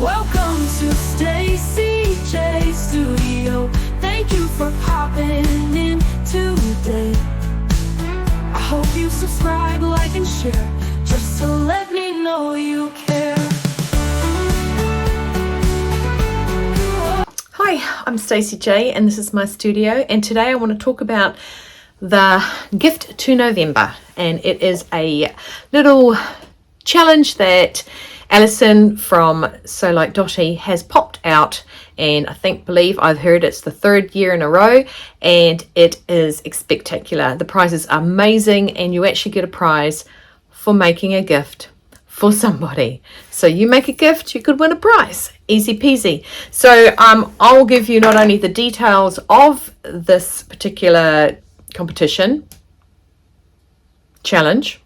Welcome to Stacy J Studio. Thank you for popping in today. I hope you subscribe, like, and share, just to let me know you care. Hi, I'm Stacy J and this is my studio, and today I want to talk about the gift to November, and it is a little challenge that Alison from So Like Dotty has popped out, and believe I've heard it's the third year in a row, and it is spectacular. The prizes are amazing, and you actually get a prize for making a gift for somebody. So you make a gift, you could win a prize. Easy peasy. So I'll give you not only the details of this particular competition challenge,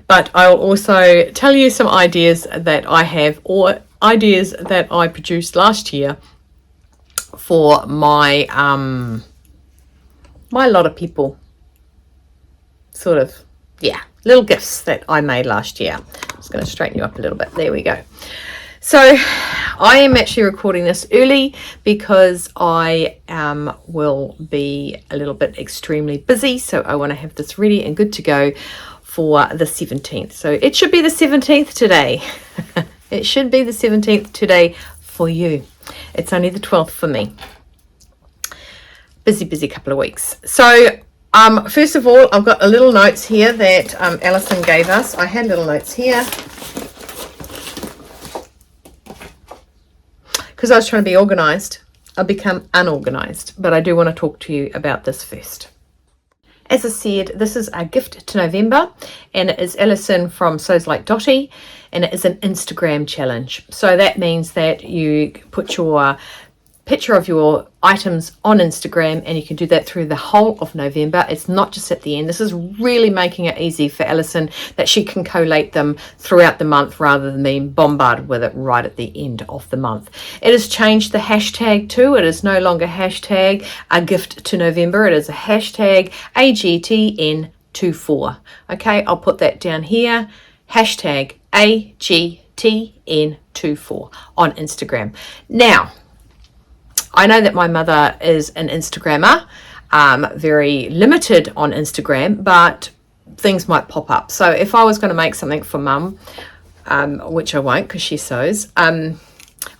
but I'll also tell you some ideas that I have, or ideas that I produced last year for my my lot of people, sort of, yeah, little gifts that I made last year. I'm just going to straighten you up a little bit. There we go. So I am actually recording this early because I will be a little bit extremely busy, so I want to have this ready and good to go for the 17th. So it should be the 17th today. It should be the 17th today for you. It's only the 12th for me. Busy couple of weeks. So first of all, I've got a little notes here that Alison gave us. I had little notes here because I was trying to be organized. I've become unorganized, but I do want to talk to you about this first. As I said, this is a gift to November, and it is Alison from So's Like Dotty, and it is an Instagram challenge. So that means that you put your picture of your items on Instagram, and you can do that through the whole of November. It's not just at the end. This is really making it easy for Alison, that she can collate them throughout the month rather than being bombarded with it right at the end of the month. It has changed the hashtag too. It is no longer hashtag a gift to November. It is a hashtag AGTN24. Okay, I'll put that down here. Hashtag AGTN24 on Instagram. Now, I know that my mother is an Instagrammer, very limited on Instagram, but things might pop up. So if I was going to make something for mum, which I won't because she sews, I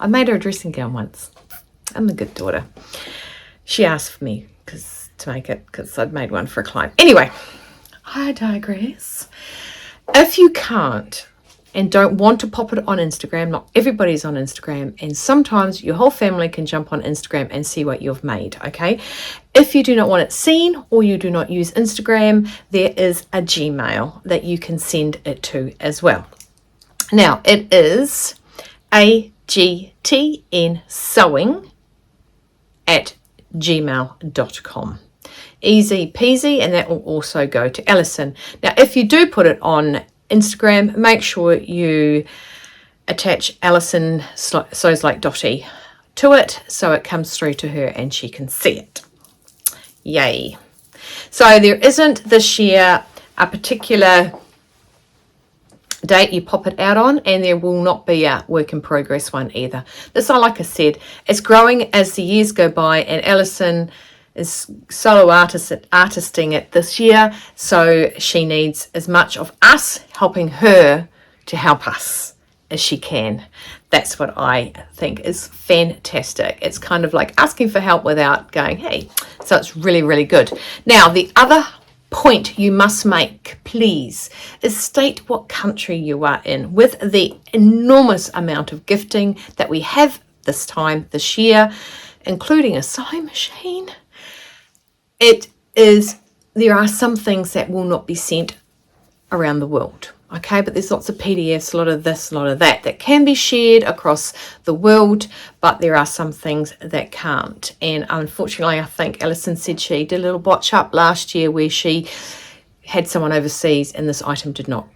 made her a dressing gown once. I'm a good daughter. She asked for me to make it because I'd made one for a client. Anyway, I digress. If you can't and don't want to pop it on Instagram, not everybody's on Instagram, and sometimes your whole family can jump on Instagram and see what you've made, okay? If you do not want it seen, or you do not use Instagram, there is a Gmail that you can send it to as well. Now, it is agtnsewing@gmail.com. Easy peasy, and that will also go to Alison. Now, if you do put it on Instagram, make sure you attach Alison So's Like Dotty to it so it comes through to her and she can see it. Yay. So there isn't this year a particular date you pop it out on, and there will not be a work in progress one either. This, like I said, it's growing as the years go by, and Alison is solo artisting it this year, so she needs as much of us helping her to help us as she can. That's what I think is fantastic. It's kind of like asking for help without going, hey. So it's really good. Now, the other point you must make, please, is state what country you are in. With the enormous amount of gifting that we have this year, including a sewing machine, there are some things that will not be sent around the world, okay? But there's lots of PDFs, a lot of this, a lot of that can be shared across the world, but there are some things that can't. And unfortunately, I think Alison said she did a little botch up last year where she had someone overseas and this item did not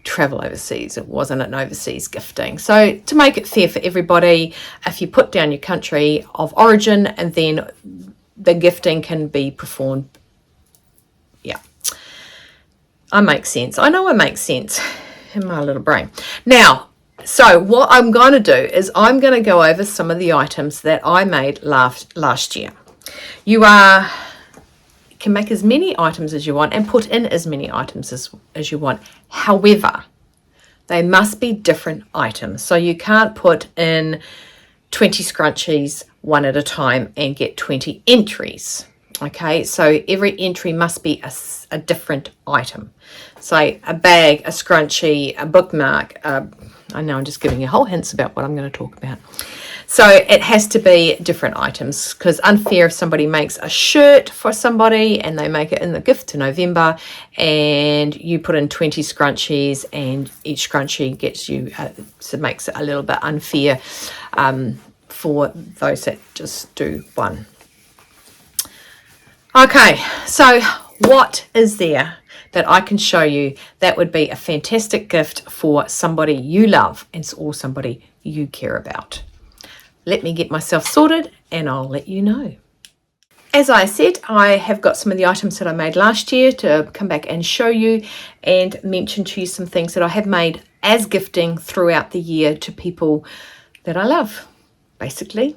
travel overseas. It wasn't an overseas gifting. So to make it fair for everybody, if you put down your country of origin, and then the gifting can be performed. Yeah, I make sense. I know I make sense in my little brain. Now, So what I'm going to do is I'm going to go over some of the items that I made last year. You can make as many items as you want and put in as many items as you want. However, they must be different items. So you can't put in 20 scrunchies one at a time and get 20 entries. Okay, so every entry must be a different item. Say a bag, a scrunchie, a bookmark. I know I'm just giving you whole hints about what I'm going to talk about. So it has to be different items, because unfair if somebody makes a shirt for somebody and they make it in the gift to November and you put in 20 scrunchies and each scrunchie gets you, so it makes it a little bit unfair for those that just do one. Okay, so what is there that I can show you that would be a fantastic gift for somebody you love and or somebody you care about? Let me get myself sorted and I'll let you know. As I said, I have got some of the items that I made last year to come back and show you and mention to you some things that I have made as gifting throughout the year to people that I love, basically.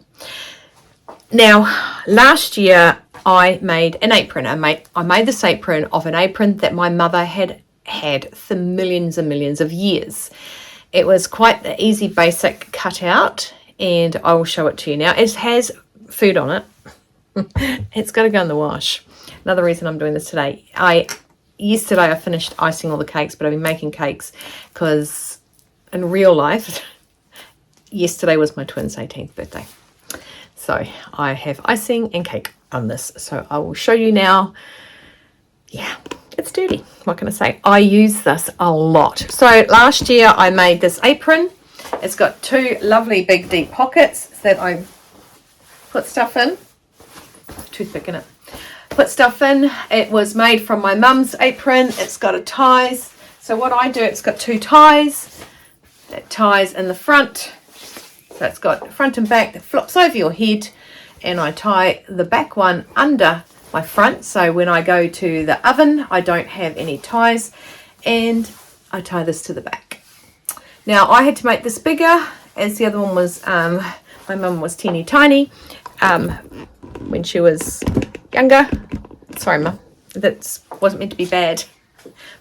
Now, last year I made an apron. I made this apron of an apron that my mother had for millions and millions of years. It was quite the easy, basic cutout, and I will show it to you now. It has food on it. It's got to go in the wash. Another reason I'm doing this today. Yesterday I finished icing all the cakes, but I've been making cakes because in real life, yesterday was my twins' 18th birthday. So I have icing and cake on this. So I will show you now. Yeah, it's dirty. What can I say? I use this a lot. So last year I made this apron. It's got two lovely big deep pockets that I put stuff in. Toothpick in it. Put stuff in. It was made from my mum's apron. It's got a ties. So what I do, it's got two ties. That ties in the front. So it's got front and back that flips over your head, and I tie the back one under my front. So when I go to the oven, I don't have any ties, and I tie this to the back. Now I had to make this bigger, as the other one was, my mum was teeny tiny when she was younger. Sorry, Mum, that wasn't meant to be bad.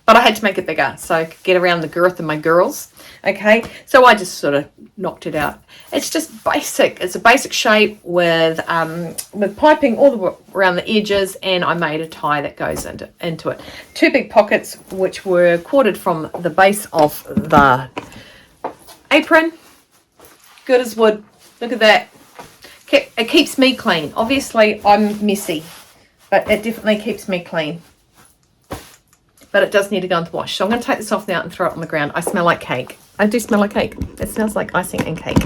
But I had to make it bigger so I could get around the girth of my girls. Okay, so I just sort of knocked it out. It's just basic. It's a basic shape with piping all the way around the edges, and I made a tie that goes into it. Two big pockets which were quartered from the base of the apron. Good as wood. Look at that. It keeps me clean. Obviously, I'm messy, but it definitely keeps me clean. But it does need to go in the wash. So I'm going to take this off now and throw it on the ground. I smell like cake. I do smell like cake. It smells like icing and cake.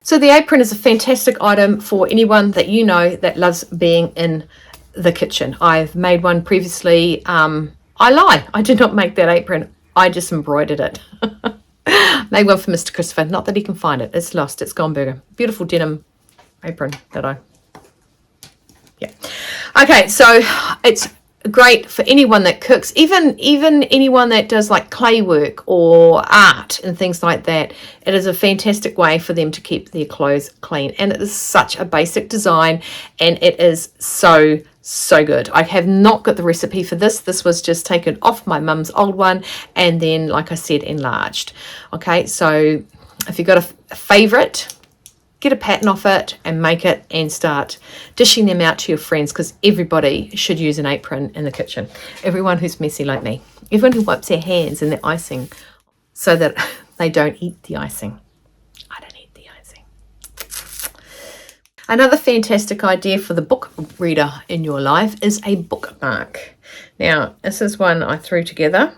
So the apron is a fantastic item for anyone that you know that loves being in the kitchen. I've made one previously. I lie. I did not make that apron. I just embroidered it. Made one for Mr. Christopher. Not that he can find it. It's lost. It's gone burger. Beautiful denim apron that yeah. Okay, so it's great for anyone that cooks, even anyone that does like clay work or art and things like that. It is a fantastic way for them to keep their clothes clean, and it is such a basic design, and it is so good. I have not got the recipe for this. This was just taken off my mum's old one and then, like I said, enlarged. Okay, so if you've got a favorite, get a pattern off it and make it and start dishing them out to your friends, because everybody should use an apron in the kitchen. Everyone who's messy like me. Everyone who wipes their hands in the icing so that they don't eat the icing. I don't eat the icing. Another fantastic idea for the book reader in your life is a bookmark. Now, this is one I threw together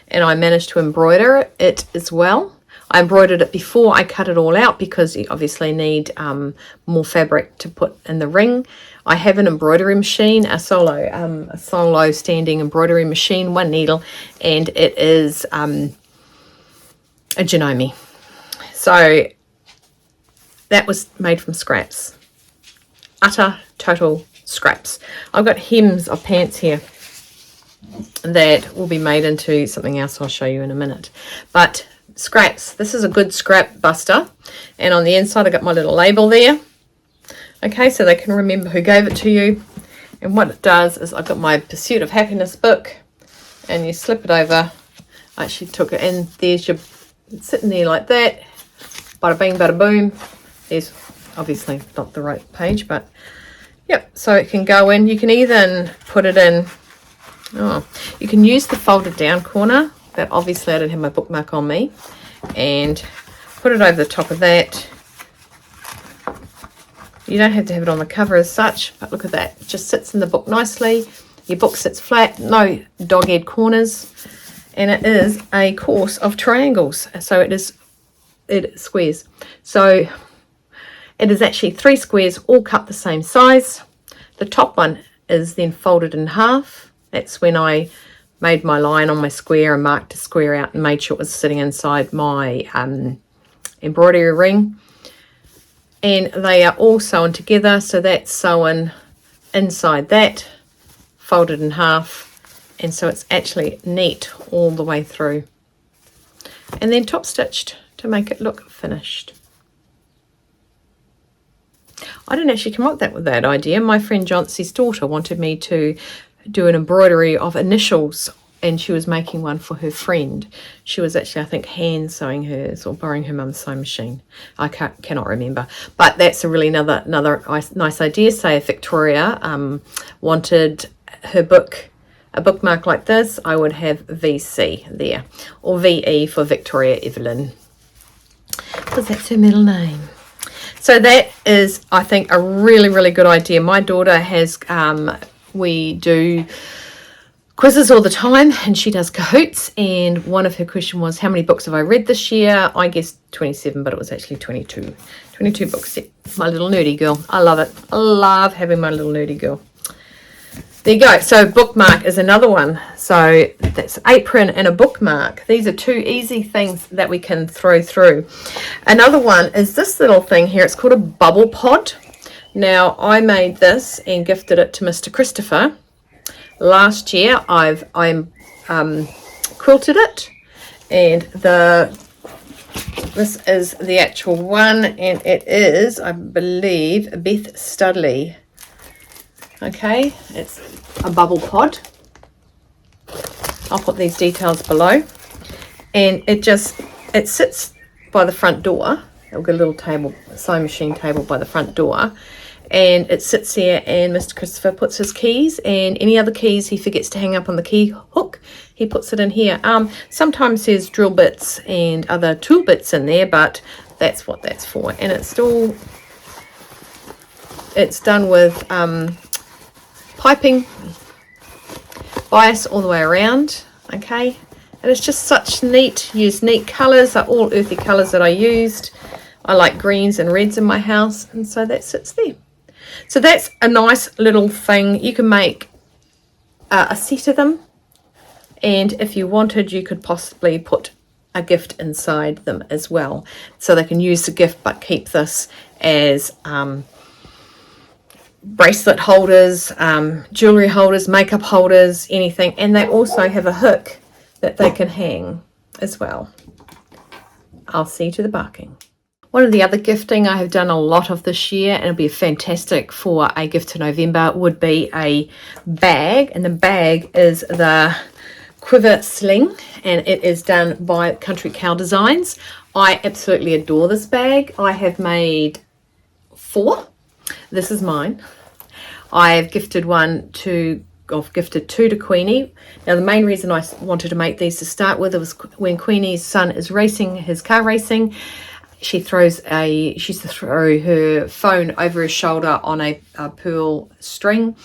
and I managed to embroider it as well. I embroidered it before I cut it all out because you obviously need more fabric to put in the ring. I have an embroidery machine, a solo standing embroidery machine, one needle, and it is a Janome. So that was made from scraps. Utter, total scraps. I've got hems of pants here. that will be made into something else I'll show you in a minute. But scraps, this is a good scrap buster, and on the inside I got my little label there, okay, so they can remember who gave it to you. And what it does is I've got my Pursuit of Happiness book, and you slip it over. I actually took it in, there's your, it's sitting there like that, bada bing bada boom. There's obviously not the right page, but yep, so it can go in. You can even put it in, you can use the folded down corner, but obviously I didn't have my bookmark on me, and put it over the top of that. You don't have to have it on the cover as such, but look at that. It just sits in the book nicely. Your book sits flat, no dog-eared corners, and it is a course of triangles. So it is squares. So it is actually 3 squares all cut the same size. The top one is then folded in half. That's when I made my line on my square and marked a square out and made sure it was sitting inside my embroidery ring. And they are all sewn together, so that's sewn inside that, folded in half, and so it's actually neat all the way through. And then top stitched to make it look finished. I didn't actually come up with that idea. My friend Johnson's daughter wanted me to do an embroidery of initials, and she was making one for her friend. She was actually, I think, hand sewing hers or borrowing her mum's sewing machine. I cannot remember. But that's a really another nice idea. Say if Victoria wanted her book, a bookmark like this, I would have VC there, or VE for Victoria Evelyn, because that's her middle name. So that is, I think, a really, really good idea. My daughter has, we do quizzes all the time, and she does Kahoots, and one of her questions was, how many books have I read this year? I guessed 27, but it was actually 22 books. My little nerdy girl. I love it. I love having my little nerdy girl. There you go. So bookmark is another one. So that's apron and a bookmark. These are 2 easy things that we can throw through. Another one is this little thing here. It's called a bubble pod. Now I made this and gifted it to Mr. Christopher. Last year I quilted it, and this is the actual one, and it is, I believe, Beth Studley. Okay, it's a bubble pod. I'll put these details below, and it sits by the front door. It'll get a little table, sewing machine table by the front door. And it sits there, and Mr. Christopher puts his keys and any other keys he forgets to hang up on the key hook, he puts it in here. Sometimes there's drill bits and other tool bits in there, but that's what that's for. And it's done with piping bias all the way around, okay? And it's just such neat colours. They're all earthy colours that I used. I like greens and reds in my house, and so that sits there. So that's a nice little thing. You can make a set of them, and if you wanted, you could possibly put a gift inside them as well, so they can use the gift but keep this as bracelet holders, jewelry holders, makeup holders, anything. And they also have a hook that they can hang as well. I'll see you to the barking. One of the other gifting I have done a lot of this year, and it'll be fantastic for a gift to November, would be a bag. And the bag is the Quiver Sling, and it is done by Country Cow Designs. I absolutely adore this bag. I have made 4. This is mine. I've gifted 2 to Queenie. Now the main reason I wanted to make these to start with was when Queenie's son is racing his car racing. She used to throw her phone over his shoulder on a pearl string,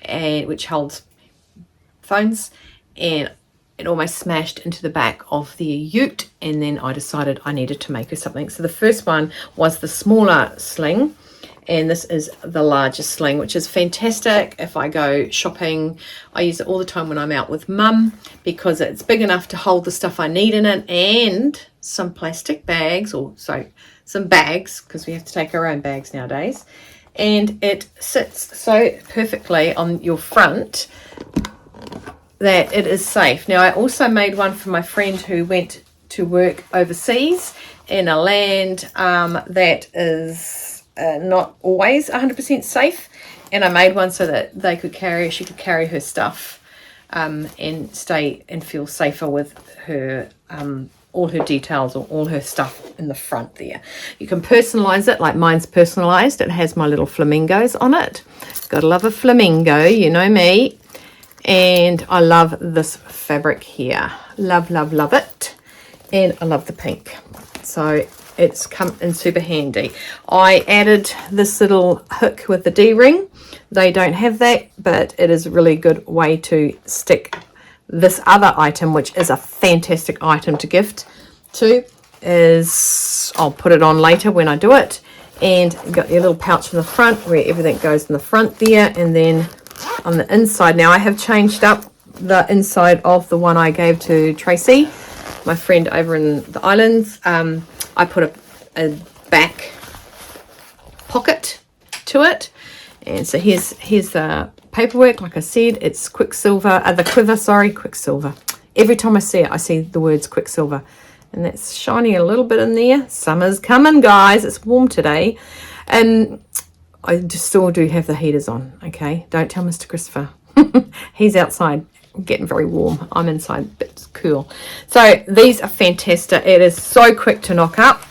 which holds phones, and it almost smashed into the back of the ute, and then I decided I needed to make her something. So the first one was the smaller sling, and this is the larger sling, which is fantastic if I go shopping. I use it all the time when I'm out with Mum, because it's big enough to hold the stuff I need in it, and some plastic bags, some bags, because we have to take our own bags nowadays. And it sits so perfectly on your front that it is safe. Now, I also made one for my friend who went to work overseas in a land that is not always 100% safe, and I made one so that she could carry her stuff and stay and feel safer with her all her details or all her stuff in the front there. You can personalize it, like mine's personalized. It has my little flamingos on it. Gotta love a flamingo, you know me. And I love this fabric here. Love, love, love it. And I love the pink. So it's come in super handy. I added this little hook with the D-ring. They don't have that, but it is a really good way to stick this other item, which is a fantastic item to gift to. I'll put it on later when I do it. And you've got your little pouch in the front where everything goes in the front there, and then on the inside. Now I have changed up the inside of the one I gave to Tracy, my friend over in the islands. I put a back pocket to it, and so here's the paperwork. Like I said, it's Quicksilver, Quicksilver. Every time I see it, I see the words Quicksilver, and that's shining a little bit in there. Summer's coming, guys. It's warm today, and I just still do have the heaters on. Okay, don't tell Mr. Christopher. He's outside getting very warm. I'm inside, but it's cool. So these are fantastic. It is so quick to knock up.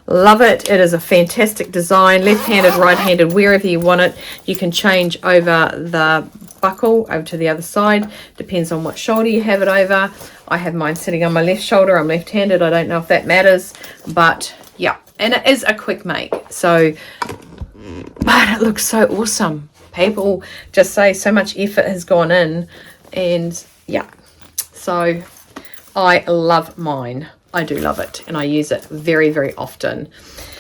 Love it. It is a fantastic design, left-handed, right-handed, wherever you want it. You can change over the buckle over to the other side, depends on what shoulder you have it over. I have mine sitting on my left shoulder. I'm left-handed. I don't know if that matters, but yeah, and it is a quick make. So, but it looks so awesome. People just say so much effort has gone in, and yeah, so I love mine. I do love it, and I use it very, very often.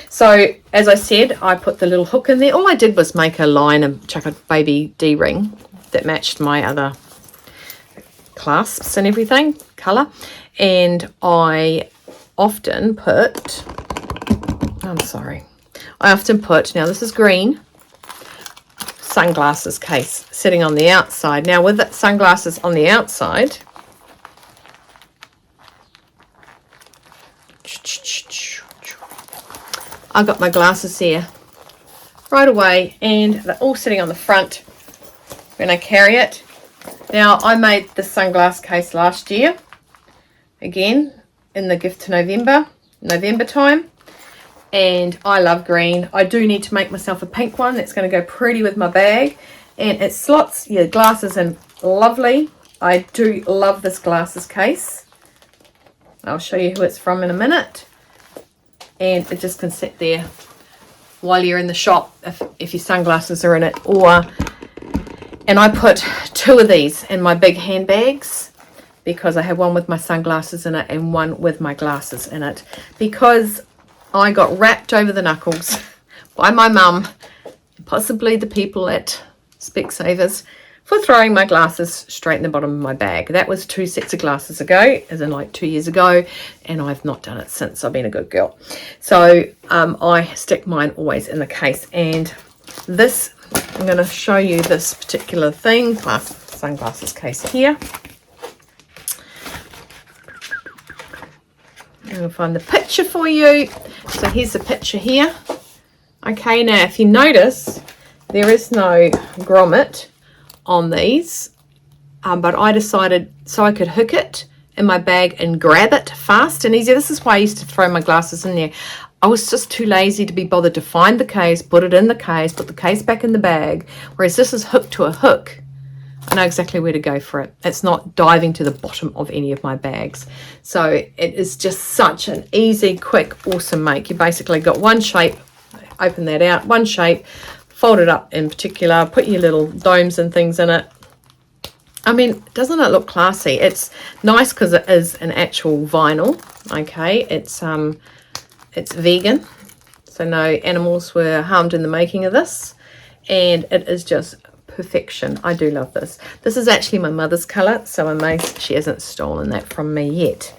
So as I said, I put the little hook in there. All I did was make a line and chuck a baby D-ring that matched my other clasps and everything, colour. And I often put, now this is green, sunglasses case sitting on the outside. Now with the sunglasses on the outside, I got my glasses here right away, and they're all sitting on the front when I carry it. Now I made the sunglass case last year, again in the gift to November time, and I love green. I do need to make myself a pink one that's going to go pretty with my bag, and it slots your glasses in lovely. I do love this glasses case. I'll show you who it's from in a minute. And it just can sit there while you're in the shop if your sunglasses are in it. And I put 2 of these in my big handbags because I have one with my sunglasses in it and one with my glasses in it, because I got wrapped over the knuckles by my mum, possibly the people at Specsavers, for throwing my glasses straight in the bottom of my bag. That was 2 sets of glasses ago, as in like 2 years ago, and I've not done it since. I've been a good girl. So I stick mine always in the case. And this, I'm going to show you this particular thing, sunglasses case here. I'm going to find the picture for you. So here's the picture here. Okay, now if you notice, there is no grommet on these, but I decided so I could hook it in my bag and grab it fast and easy. This is why I used to throw my glasses in there. I was just too lazy to be bothered to find the case, put it in the case, put the case back in the bag, whereas this is hooked to a hook. I know exactly where to go for it. It's not diving to the bottom of any of my bags. So it is just such an easy, quick, awesome make. You basically got one shape, open that out, one shape, fold it up in particular, put your little domes and things in it. I mean, doesn't it look classy? It's nice because it is an actual vinyl. Okay, it's vegan, so no animals were harmed in the making of this, and it is just perfection. I do love this. This is actually my mother's colour, so I'm amazed she hasn't stolen that from me yet.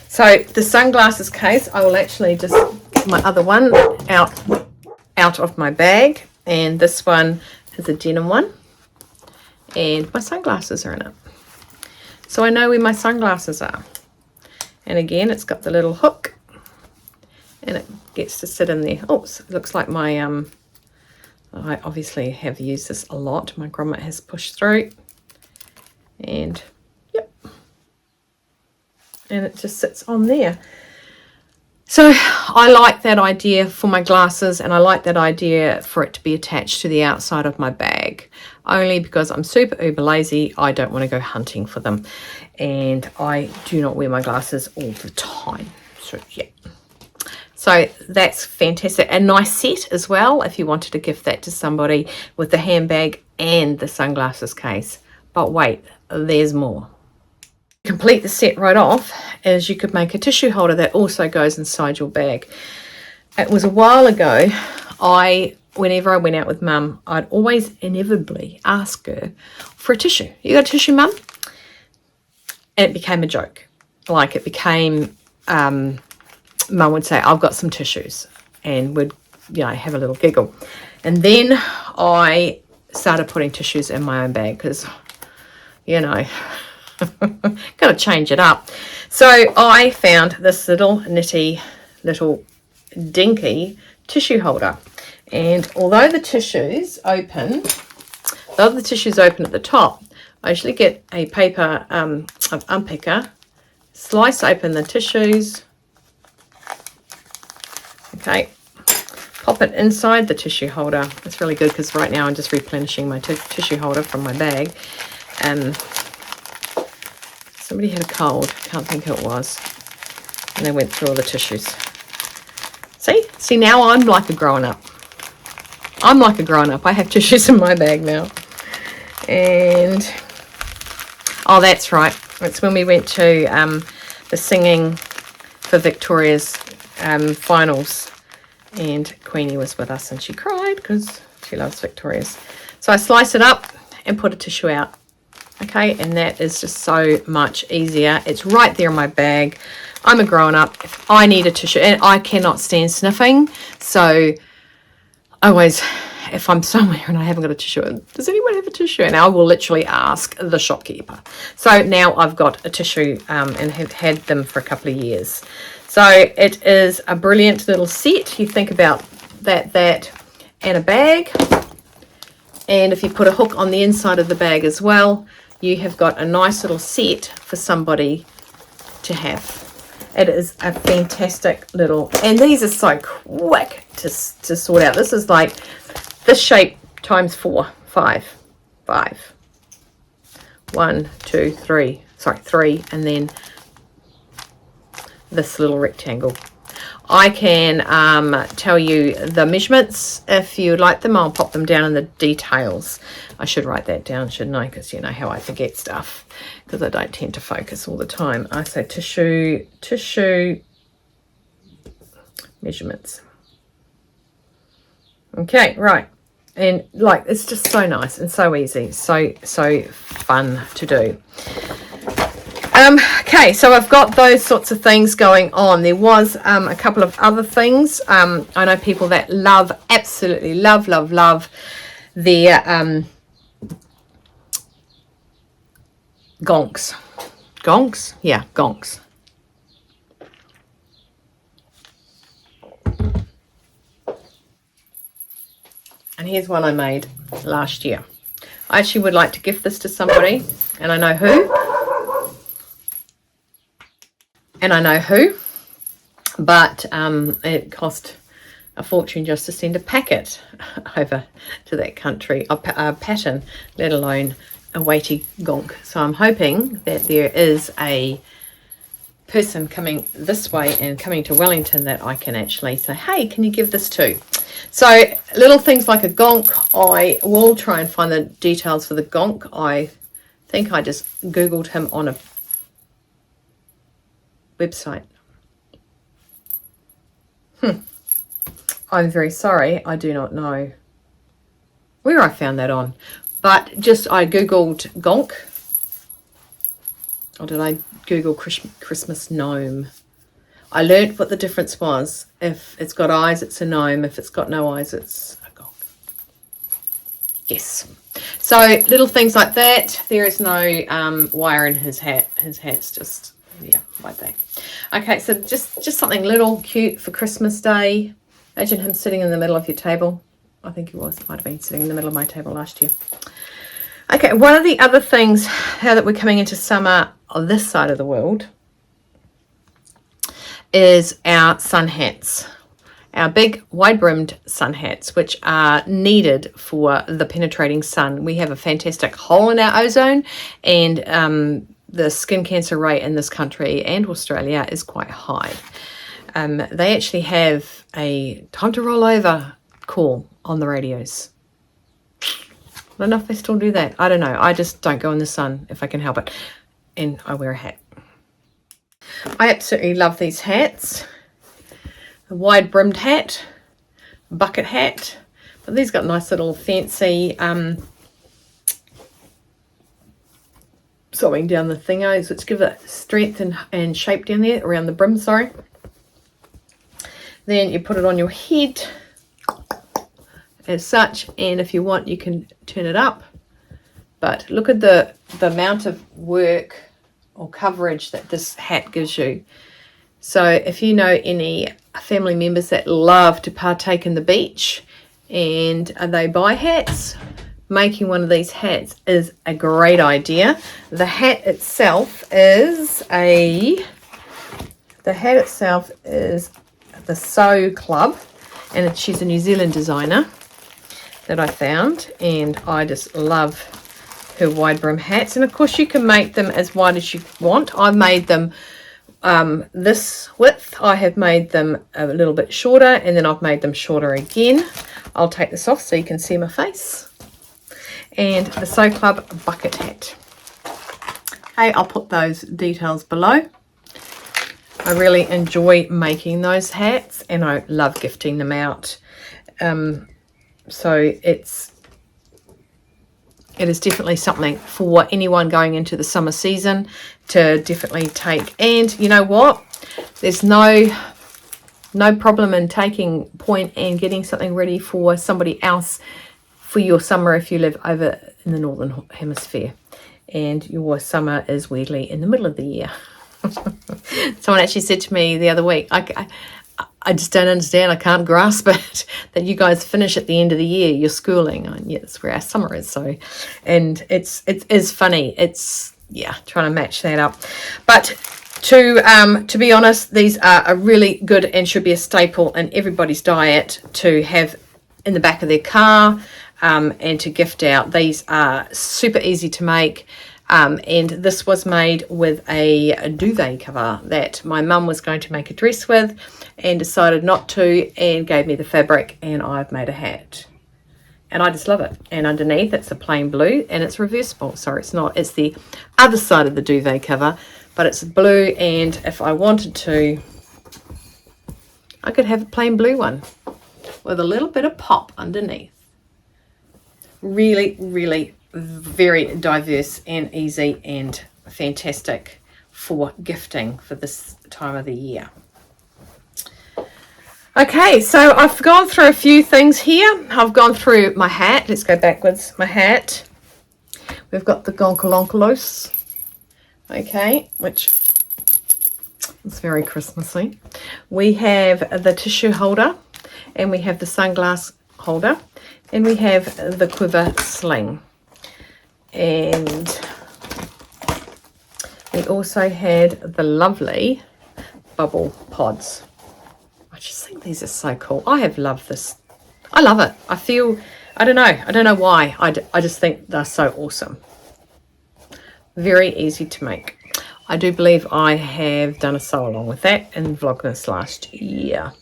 So the sunglasses case, I will actually just get my other one out of my bag. And this one is a denim one, and my sunglasses are in it. so I know where my sunglasses are. And again, it's got the little hook, and it gets to sit in there. Oops, it looks like my, I obviously have used this a lot. My grommet has pushed through, and yep, and it just sits on there. So I like that idea for my glasses, and I like that idea for it to be attached to the outside of my bag, only because I'm super uber lazy. I don't want to go hunting for them, and I do not wear my glasses all the time. So yeah, so that's fantastic. A nice set as well if you wanted to gift that to somebody, with the handbag and the sunglasses case. But wait, there's more. Complete the set right off, as you could make a tissue holder that also goes inside your bag. It was a while ago, whenever I went out with Mum, I'd always inevitably ask her for a tissue. You got a tissue, Mum? And it became a joke. Like, it became, Mum would say, I've got some tissues, and would, you know, have a little giggle. And then I started putting tissues in my own bag, because, you know, got to change it up. So I found this little nitty, little dinky tissue holder, and although the tissues open at the top, I usually get a paper unpicker, slice open the tissues, okay, pop it inside the tissue holder. It's really good because right now I'm just replenishing my tissue holder from my bag. Somebody had a cold, can't think who it was, and they went through all the tissues. See, now I'm like a grown-up. I'm like a grown-up. I have tissues in my bag now. And, oh, that's right. It's when we went to the singing for Victoria's finals, and Queenie was with us, and she cried because she loves Victoria's. So I slice it up and put a tissue out. Okay, and that is just so much easier. It's right there in my bag. I'm a grown-up. If I need a tissue, and I cannot stand sniffing, so always, if I'm somewhere and I haven't got a tissue, does anyone have a tissue? And I will literally ask the shopkeeper. So now I've got a tissue and have had them for a couple of years. So it is a brilliant little set. You think about that and a bag. And if you put a hook on the inside of the bag as well, you have got a nice little set for somebody to have. It is a fantastic little, and these are so quick to sort out. This is like this shape times 4, 5, 5. 1, 2, 3. Sorry, 3, and then this little rectangle. I can tell you the measurements if you like them. I'll pop them down in the details. I should write that down, shouldn't I? Because you know how I forget stuff, because I don't tend to focus all the time. I say tissue measurements. Okay, right. And like, it's just so nice and so easy, so fun to do. Okay, so I've got those sorts of things going on. There was a couple of other things. I know people that absolutely love their gonks. Gonks? Yeah, gonks. And here's one I made last year. I actually would like to gift this to somebody, and I know who. But it cost a fortune just to send a packet over to that country, a pattern, let alone a weighty gonk. So I'm hoping that there is a person coming this way and coming to Wellington that I can actually say, hey, can you give this to? So little things like a gonk, I will try and find the details for the gonk. I think I just Googled him on a website. I'm very sorry, I do not know where I found that on, but just I googled gonk, or did I Google Christmas gnome? I learned what the difference was. If it's got eyes, it's a gnome. If it's got no eyes, it's a gonk. Yes. So little things like that. There is no wire in his hat. His hat's just, yeah, like that. Okay, so just something little cute for Christmas Day. Imagine him sitting in the middle of your table. I think he might have been sitting in the middle of my table last year. Okay, one of the other things now that we're coming into summer on this side of the world is our sun hats. Our big wide-brimmed sun hats, which are needed for the penetrating sun. We have a fantastic hole in our ozone, and the skin cancer rate in this country and Australia is quite high. They actually have a time to roll over call on the radios. I don't know if they still do that. I don't know. I just don't go in the sun if I can help it. And I wear a hat. I absolutely love these hats. A wide-brimmed hat, bucket hat. But these got nice little fancy sewing down the thingos, which give it strength and shape down there, around the brim, sorry. Then you put it on your head as such, and if you want you can turn it up. But look at the amount of work or coverage that this hat gives you. So if you know any family members that love to partake in the beach and they buy hats, making one of these hats is a great idea. The hat itself is the Sew Club, and she's a New Zealand designer that I found, and I just love her wide brim hats. And of course you can make them as wide as you want. I've made them this width. I have made them a little bit shorter, and then I've made them shorter again. I'll take this off so you can see my face. And the Sew Club bucket hat. Hey, I'll put those details below. I really enjoy making those hats, and I love gifting them out. So it is definitely something for anyone going into the summer season to definitely take. And you know what? There's no problem in taking point and getting something ready for somebody else for your summer if you live over in the Northern Hemisphere and your summer is weirdly in the middle of the year. Someone actually said to me the other week, I just don't understand, I can't grasp it, that you guys finish at the end of the year, your schooling. And yeah, that's where our summer is. So, and it is funny. It's, yeah, trying to match that up. But to be honest, these are a really good and should be a staple in everybody's diet to have in the back of their car and to gift out. These are super easy to make. And this was made with a duvet cover that my mum was going to make a dress with and decided not to, and gave me the fabric, and I've made a hat. And I just love it. And underneath it's a plain blue, and it's reversible. Sorry, it's not. It's the other side of the duvet cover, but it's blue, and if I wanted to, I could have a plain blue one with a little bit of pop underneath. Really, really very diverse and easy and fantastic for gifting for this time of the year. Okay, so I've gone through a few things here. I've gone through my hat. Let's go backwards. My hat. We've got the Gonkalonkalos, okay, which is very Christmassy. We have the tissue holder, and we have the sunglass holder, and we have the Quiver Sling. And we also had the lovely bubble pods. I just think these are so cool. I have loved this. I love it. I don't know why. I just think they're so awesome. Very easy to make. I do believe I have done a sew along with that in Vlogmas last year.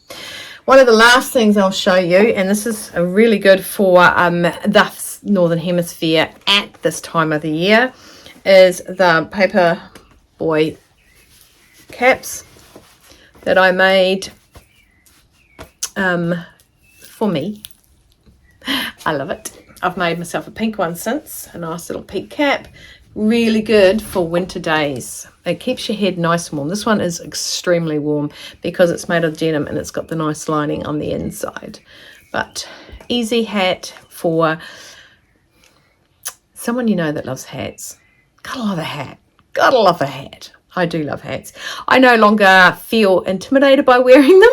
One of the last things I'll show you, and this is really good for the Northern Hemisphere at this time of the year, is the Paperboy caps that I made for me. I love it. I've made myself a pink one since, a nice little pink cap. Really good for winter days. It keeps your head nice and warm. This one is extremely warm because it's made of denim and it's got the nice lining on the inside. But easy hat for someone you know that loves hats. Gotta love a hat. Gotta love a hat. I do love hats. I no longer feel intimidated by wearing them.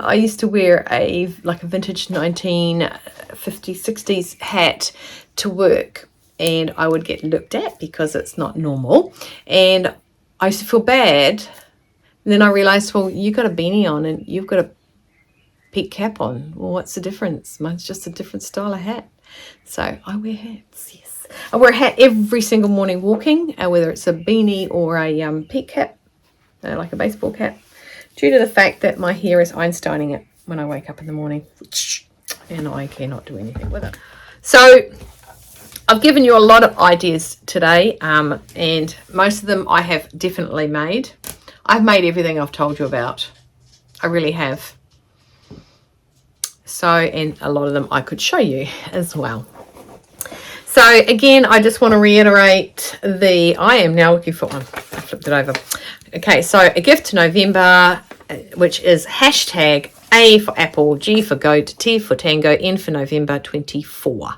I used to wear a vintage 1950s, 60s hat to work, and I would get looked at because it's not normal. And I used to feel bad. And then I realized, well, you got a beanie on and you've got a peak cap on. Well, what's the difference? Mine's just a different style of hat. So I wear hats, yes. I wear a hat every single morning walking, whether it's a beanie or a peak cap, like a baseball cap, due to the fact that my hair is Einsteining it when I wake up in the morning, and I cannot do anything with it. So I've given you a lot of ideas today, and most of them I have definitely made. I've made everything I've told you about. I really have. So, and a lot of them I could show you as well. So again, I just want to reiterate I am now looking for one. I flipped it over. Okay, so a gift to November, which is hashtag A for Apple, G for Goat, T for Tango, N for November 24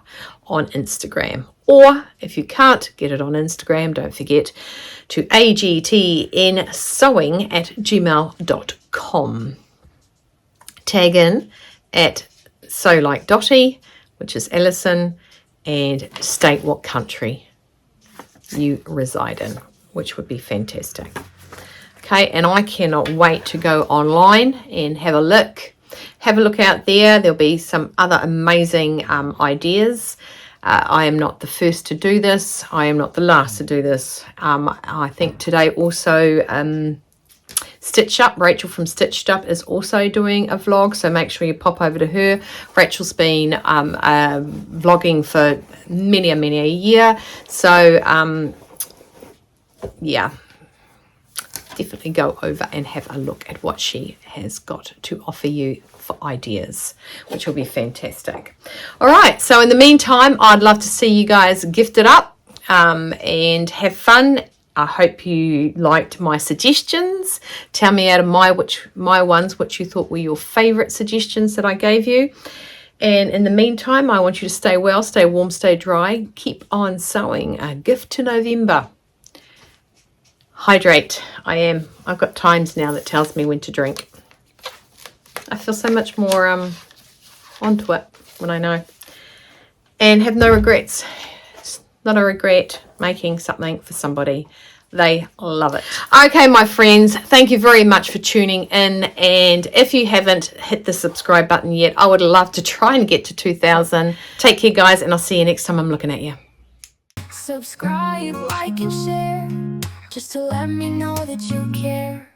on Instagram. Or if you can't get it on Instagram, don't forget to agtnsewing@gmail.com. Tag in at So Like Dottie, which is Alison, and state what country you reside in, which would be fantastic. Okay, and I cannot wait to go online and have a look. Have a look out there. There'll be some other amazing ideas. I am not the first to do this. I am not the last to do this. I think today also Stitched Up, Rachel from Stitched Up is also doing a vlog, so make sure you pop over to her. Rachel's been vlogging for many a year, so yeah, definitely go over and have a look at what she has got to offer you for ideas, which will be fantastic. All right, so in the meantime, I'd love to see you guys gift it up and have fun. I hope you liked my suggestions. Tell me out of my ones which you thought were your favorite suggestions that I gave you. And in the meantime, I want you to stay well, stay warm, stay dry. Keep on sewing. A gift to November. Hydrate. I've got times now that tells me when to drink. I feel so much more onto it when I know. And have no regrets. It's not a regret making something for somebody. They love it. Okay, my friends, thank you very much for tuning in. And if you haven't hit the subscribe button yet, I would love to try and get to 2,000. Take care, guys, and I'll see you next time I'm looking at you. Subscribe, like, and share, just to let me know that you care.